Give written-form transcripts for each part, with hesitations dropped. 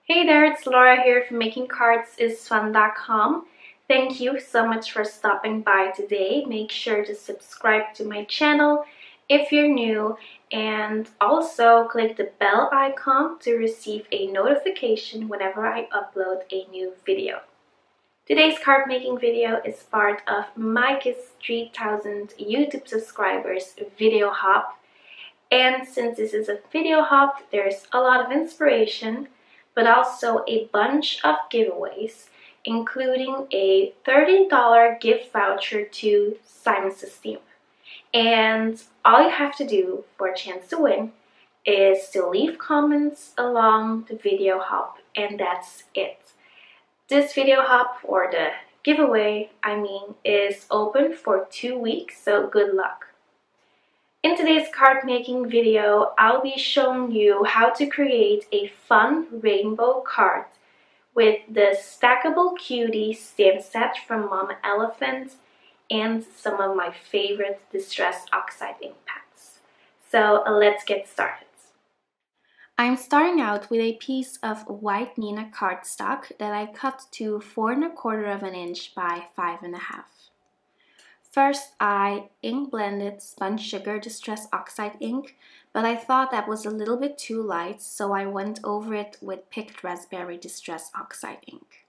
Hey there, it's Laura here from makingcardsisfun.com. Thank you so much for stopping by today. Make sure to subscribe to my channel if you're new, and also click the bell icon to receive a notification whenever I upload a new video. Today's card making video is part of Maaike's 3,000 YouTube subscribers video hop. And since this is a video hop, there's a lot of inspiration, but also a bunch of giveaways, including a $30 gift voucher to Simon's Esteem. And all you have to do for a chance to win is to leave comments along the video hop, and that's it. This video hop, or the giveaway, is open for 2 weeks, so good luck. In today's card making video, I'll be showing you how to create a fun rainbow card with the Stackable Cuties stamp set from Mama Elephant and some of my favorite distressed oxide ink pads. So let's get started. I'm starting out with a piece of white Neenah cardstock that I cut to 4 1/4 inch by 5 1/2. First, I ink blended Spun Sugar Distress Oxide ink, but I thought that was a little bit too light, so I went over it with Picked Raspberry Distress Oxide ink.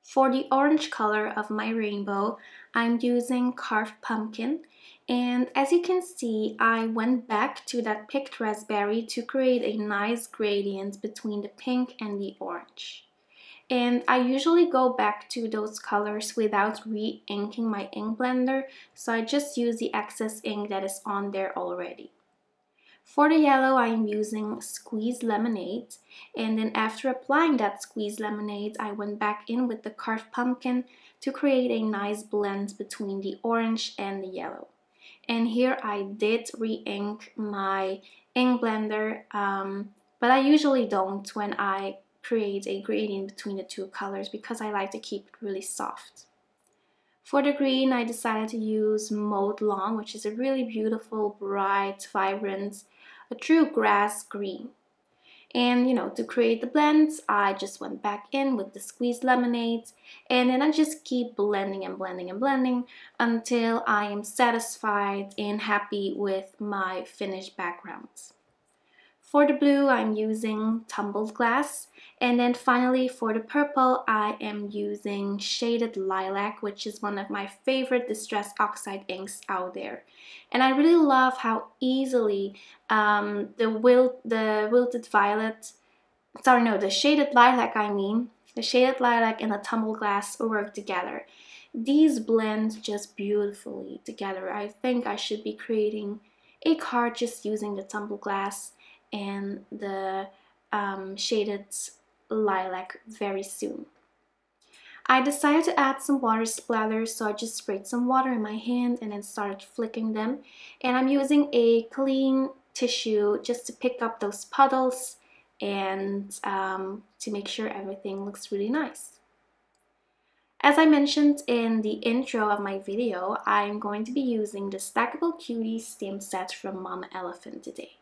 For the orange color of my rainbow, I'm using Carved Pumpkin, and as you can see, I went back to that Picked Raspberry to create a nice gradient between the pink and the orange. And I usually go back to those colors without re-inking my ink blender, so I just use the excess ink that is on there already. For the yellow, I'm using Squeezed Lemonade, and then after applying that Squeezed Lemonade, I went back in with the Carved Pumpkin to create a nice blend between the orange and the yellow. And here I did re-ink my ink blender, but I usually don't when I create a gradient between the two colors because I like to keep it really soft. For the green, I decided to use Mowed Lawn, which is a really beautiful, bright, vibrant, a true grass green. And to create the blends, I just went back in with the Squeezed Lemonade, and then I just keep blending and blending and blending until I am satisfied and happy with my finished background. For the blue, I'm using Tumbled glass, and then finally for the purple, I am using Shaded Lilac, which is one of my favorite distress oxide inks out there. And I really love how easily the Shaded Lilac, the Shaded Lilac and the Tumbled glass work together. These blend just beautifully together. I think I should be creating a card just using the Tumbled glass and the Shaded Lilac very soon. I decided to add some water splatters, so I just sprayed some water in my hand and then started flicking them. And I'm using a clean tissue just to pick up those puddles and to make sure everything looks really nice. As I mentioned in the intro of my video, I'm going to be using the Stackable Cuties stamp set from Mama Elephant today.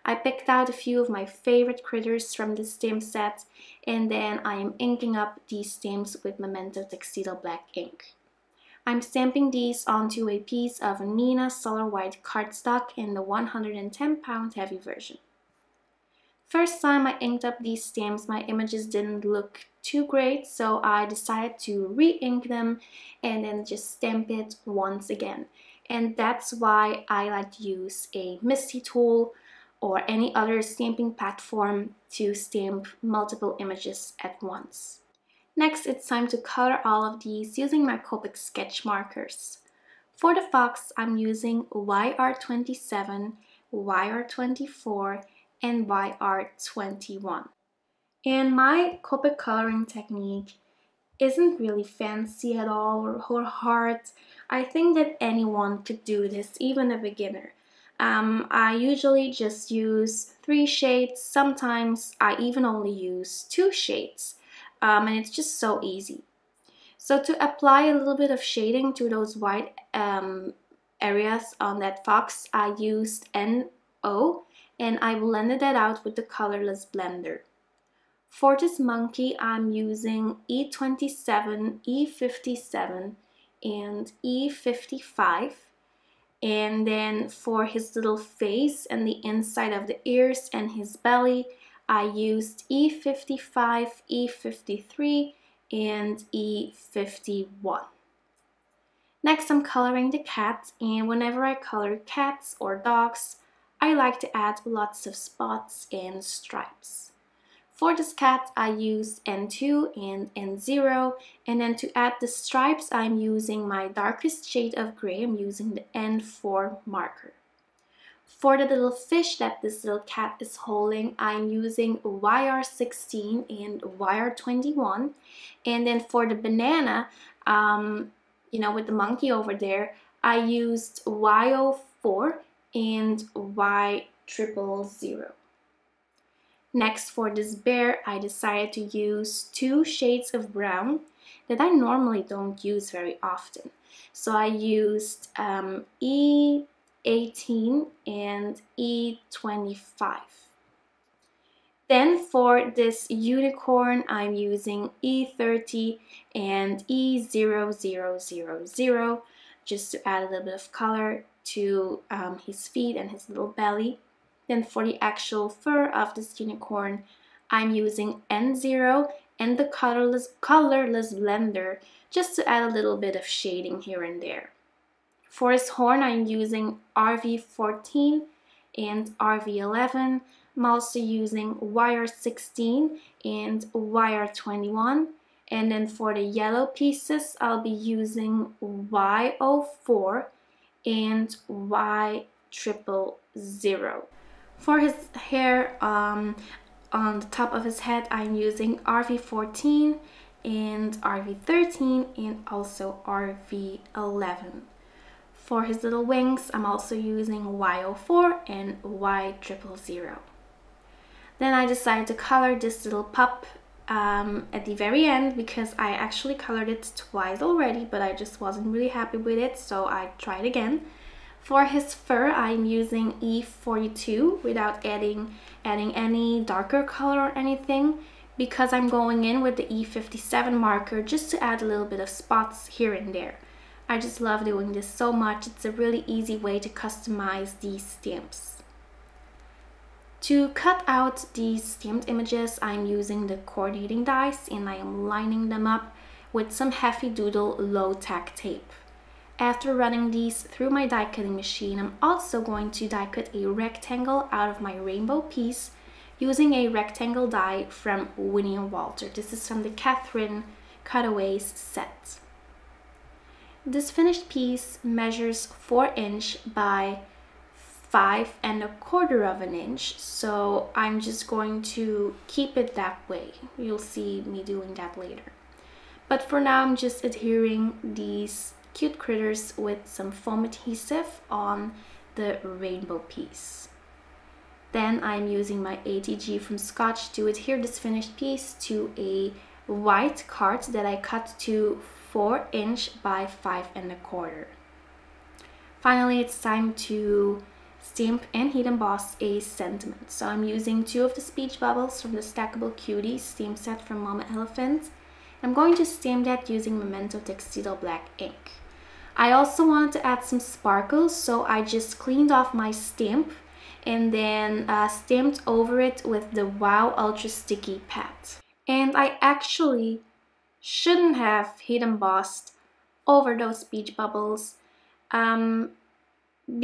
I picked out a few of my favorite critters from this stamp set, and then I am inking up these stamps with Memento Tuxedo black ink. I'm stamping these onto a piece of Neenah Solar White cardstock in the 110-pound heavy version. First time I inked up these stamps, my images didn't look too great, so I decided to re-ink them and then just stamp it once again. And that's why I like to use a MISTI tool or any other stamping platform to stamp multiple images at once. Next, it's time to color all of these using my Copic sketch markers. For the fox, I'm using YR27, YR24, and YR21. And my Copic coloring technique isn't really fancy at all or hard. I think that anyone could do this, even a beginner. I usually just use 3 shades, sometimes I even only use 2 shades, and it's just so easy. So to apply a little bit of shading to those white areas on that fox, I used NO, and I blended that out with the colorless blender. For this monkey, I'm using E27, E57, and E55. And then for his little face and the inside of the ears and his belly, I used E55, E53, and E51. Next, I'm coloring the cat, and whenever I color cats or dogs, I like to add lots of spots and stripes. For this cat, I used N2 and N0, and then to add the stripes, I'm using my darkest shade of gray. I'm using the N4 marker. For the little fish that this little cat is holding, I'm using YR16 and YR21, and then for the banana, with the monkey over there, I used Y04 and Y000. Next, for this bear, I decided to use 2 shades of brown that I normally don't use very often. So I used E18 and E25. Then for this unicorn, I'm using E30 and E0000 just to add a little bit of color to his feet and his little belly. Then for the actual fur of this unicorn, I'm using N0 and the colorless blender just to add a little bit of shading here and there. For his horn, I'm using RV14 and RV11. I'm also using YR16 and YR21. And then for the yellow pieces, I'll be using Y04 and Y000. For his hair on the top of his head, I'm using RV14 and RV13 and also RV11. For his little wings, I'm also using Y04 and Y000. Then I decided to color this little pup at the very end because I actually colored it twice already, but I just wasn't really happy with it, so I tried again. For his fur, I'm using E42 without adding any darker color or anything because I'm going in with the E57 marker just to add a little bit of spots here and there. I just love doing this so much. It's a really easy way to customize these stamps. To cut out these stamped images, I'm using the coordinating dies and I am lining them up with some Heavy Doodle low tack tape. After running these through my die cutting machine, I'm also going to die cut a rectangle out of my rainbow piece using a rectangle die from Winnie and Walter. This is from the Catherine Cutaways set. This finished piece measures 4 inch by 5 1/4 of an inch, so I'm just going to keep it that way. You'll see me doing that later. But for now, I'm just adhering these cute critters with some foam adhesive on the rainbow piece. Then I'm using my ATG from Scotch to adhere this finished piece to a white card that I cut to 4 inch by 5 1/4. Finally, it's time to stamp and heat emboss a sentiment. So I'm using 2 of the speech bubbles from the Stackable Cuties stamp set from Mama Elephant. I'm going to stamp that using Memento Tuxedo black ink. I also wanted to add some sparkles, so I just cleaned off my stamp and then stamped over it with the Wow Ultra Sticky Pat. And I actually shouldn't have heat embossed over those speech bubbles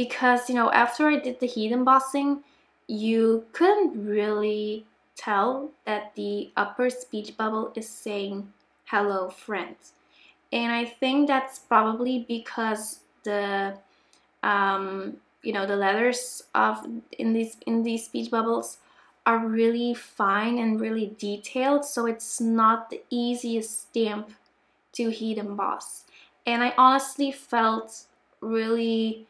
because, after I did the heat embossing, you couldn't really tell that the upper speech bubble is saying hello friend. And I think that's probably because the the letters in these speech bubbles are really fine and really detailed, so it's not the easiest stamp to heat emboss. And I honestly felt really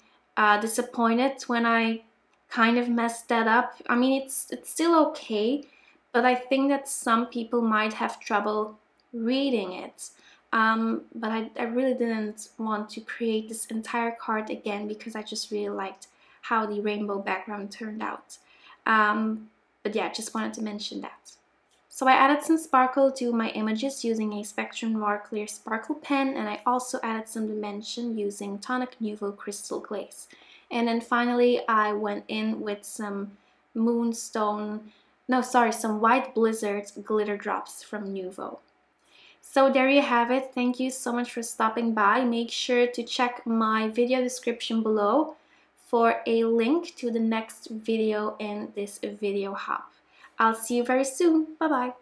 disappointed when I kind of messed that up. I mean, it's still okay, but I think that some people might have trouble reading it. But I really didn't want to create this entire card again because I just really liked how the rainbow background turned out. But yeah, just wanted to mention that. So I added some sparkle to my images using a Spectrum Noir Clear Sparkle pen, and I also added some dimension using Tonic Nuvo Crystal Glaze. And then finally I went in with some some White Blizzard glitter drops from Nuvo. So there you have it. Thank you so much for stopping by. Make sure to check my video description below for a link to the next video in this video hub. I'll see you very soon. Bye bye.